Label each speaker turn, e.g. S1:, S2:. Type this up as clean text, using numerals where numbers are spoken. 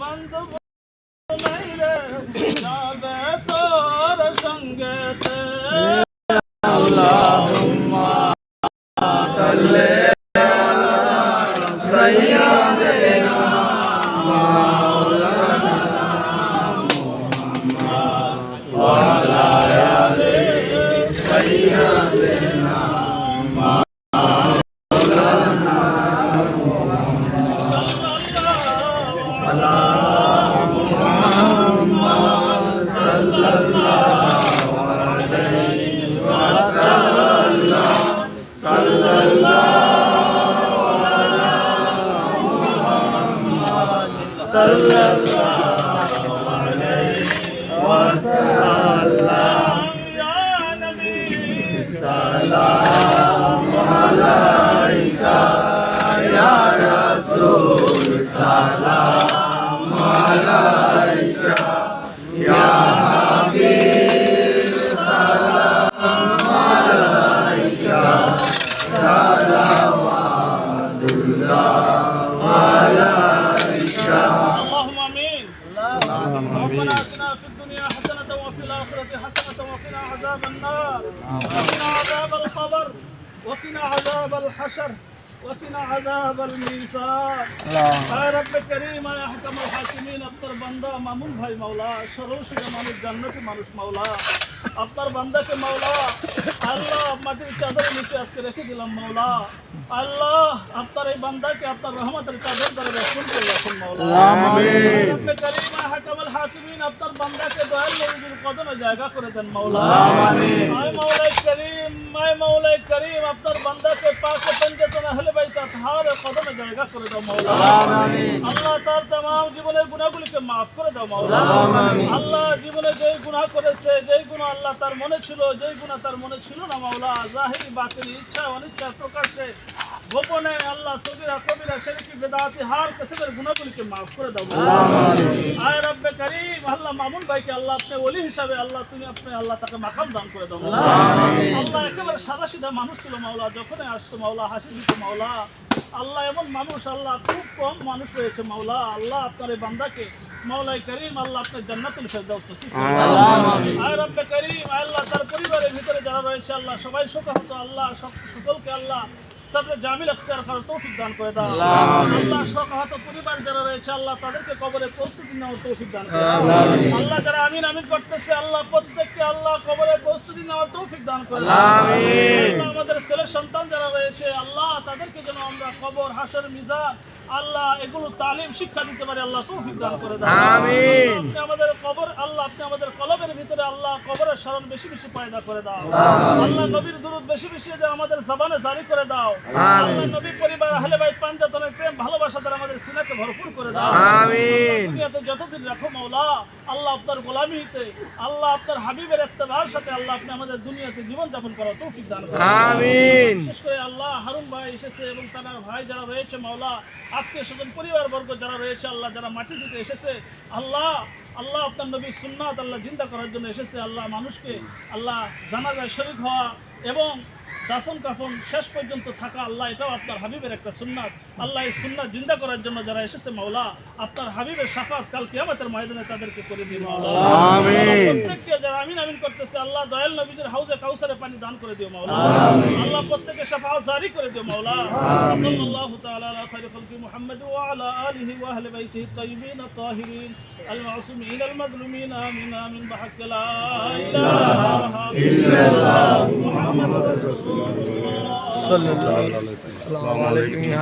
S1: বন্ধু নাই রে যাবে তোর সঙ্গেতে
S2: আল্লাহুম্মা সাল্লি আলা সাইয়্যিদিনা মাওলানা মুহাম্মদ ওয়া আলা আলি সাইয়্যিদিনা মাওলানা মুহাম্মদ আলা মুহাম্মদ সাল্লাল্লাহু আলাইহি ওয়াসাল্লাম সাল্লাল্লাহু আলা মুহাম্মদ সাল্লাল্লাহু আলাইহি ওয়াসাল্লাম
S1: ইয়া নবী
S2: সালাম আলাইকা ইয়া রাসূল সালাম আলাইকা ইয়া হাবিব সালাম আলাইকা সালাওয়াতুল্লাহ আলাইকা
S1: اللهم امين. ربنا اتنا في الدنيا حسنه وفي الاخره حسنه وقنا عذاب النار وقنا عذاب القبر وقنا عذاب الحشر وقنا عذاب الميزان يا رب كريم يا حكم الحاكمين আপনার বান্দা মামুন ভাই মাওলা সর্বশেষে মানুষ জান্নাতি মানুষ মাওলা আপনার বান্দাকে মাওলা আল্লাহ মাটির চাদরের নিচে আজকে রেখে দিলাম মাওলা আল্লাহ আপনার এই বান্দাকে আপনার রহমতের চাদর দ্বারা রক্ষণ করে রাখুন মাওলা আমিন রব্বে করিম ইয়া হাকামুল হাকিমিন আপনার বান্দাকে দয়াল নবীর কদমে জায়গা করে দেন মাওলা আমিন আয় মাওলাই করিম আপনার বান্দাকে পাক পঞ্জতন আহলে বাইত আতহার কদমে জায়গা করে দাও মাওলা আমিন আল্লাহ তার तमाम জীবনের গুনাহগুলোকে maaf করে দাও মাওলা আমিন আল্লাহ জীবনে যে গুনাহ করেছে যে গুনাহ আল্লাহ তার মনে ছিল যে গুনাহ তার মনে ছিল না মাওলা জাহিরি বাতিনি ইচ্ছা অনিচ্ছা প্রকাশ্যে গোপনে আল্লাহ সগীরা কবিরা শিরকি বিদআতি হার কিসমের গুনাহগুলোকে maaf করে দাও মাওলা আমিন আয় রব্বে করিম আল্লাহ মামুন ভাইকে আল্লাহ আপনি ওলি হিসাবে আল্লাহ তুমি আপনি আল্লাহ তাকে মাকাম দান করে দাও মাওলা আমিন আল্লাহ একেবারে সাদা সিধা মানুষ ছিল মাওলা যখনই আসতো মাওলা হাসি দিত মাওলা আল্লাহ এমন মানুষ আল্লাহ খুব কম মানুষ রয়েছে মাওলা আল্লাহ আপনার এই বান্দাকে মাওলাই করিম আল্লাহ আপনার জান্নাতুল ফেরদাউস নসিব করুন আমিন আয় রব্বে করিম আল্লাহ তার পরিবারের ভিতরে যারা রয়েছে আল্লাহ সবাই সুখহত আল্লাহ সকলকে আল্লাহ সবরে জামিল ইখতিয়ার করার তৌফিক দান করে দাও আল্লাহ সুখহত পরিবার যারা রয়েছে আল্লাহ তাদেরকে কবরে প্রস্তুতি নেওয়ার তৌফিক দান করে দাও আল্লাহ যারা আমিন আমিন করতেছে আল্লাহ প্রত্যেককে আল্লাহ কবরে প্রস্তুতি নেওয়ার তৌফিক দান করে দাও আমিন আল্লাহ আমাদের ছেলে সন্তান যারা রয়েছে আল্লাহ তাদেরকে যেন আমরা কবর হাসর মিজান আল্লাহ এগুলো তালিম শিক্ষা দিতে পারে আল্লাহ তৌফিক দান করে দাও আমিন আপনি আমাদের কবর আল্লাহ আপনি আমাদের কলবের ভিতরে আল্লাহ কবরের স্মরণ বেশি বেশি পয়দা করে দাও আল্লাহ নবীর দুরূদ বেশি বেশি যে আমাদের জবানে জারি করে দাও আল্লাহ নবী পরিবার আহলে বাইত পাঞ্জাতনের প্রেম ভালোবাসা দ্বারা আমাদের সিনাকে ভরপুর করে দাও আমিন দুনিয়াতে যতদিন রাখো মাওলা আল্লাহ আপনার গোলামিতে আল্লাহ আপনার হাবিবের ইত্তেবার সাথে আল্লাহ আপনি আমাদের দুনিয়াতে জীবন যাপন করার তৌফিক দান করুন আমিন বিশেষ করে আল্লাহ হারুন ভাই এসেছে এবং তার ভাই যারা রয়েছে মাওলা আত্মীয় স্বজন পরিবার বর্গ যারা রয়েছে আল্লাহ যারা মাটি দিতে এসেছে আল্লাহ আল্লাহ আপনার নবীর সুন্নাত আল্লাহ জিন্দা করার জন্য এসেছে আল্লাহ মানুষকে আল্লাহ জানাজায় শরীক হওয়া এবং দাফন কাফন শেষ পর্যন্ত থাকা আল্লাহ এটাও আপনার হাবিবের একটা সুন্নাত আল্লাহ এই সুন্নাত জিন্দা করার জন্য যারা এসেছে মাওলা আপনার হাবিবের শাফাত কাল কিয়ামতের ময়দানে তাদেরকে করে দিন মাওলা আমিন প্রত্যেককে যারা আমিন আমিন করতেছে আল্লাহ দয়াল নবীর হাউজে কাউসারে পানি দান করে দিও মাওলা আমিন আল্লাহ প্রত্যেককে শাফাত জারি করে দিও মাওলা সাল্লাল্লাহু তাআলা আলা খায়রি খালকি মুহাম্মদ ওয়া আলা আলিহি ওয়া আহলি বাইতিহি الطيبين الطاهرين المعصومين المظلومين آمين آمين بحق لا إله إلا الله محمد رسول الله صلى الله عليه وسلم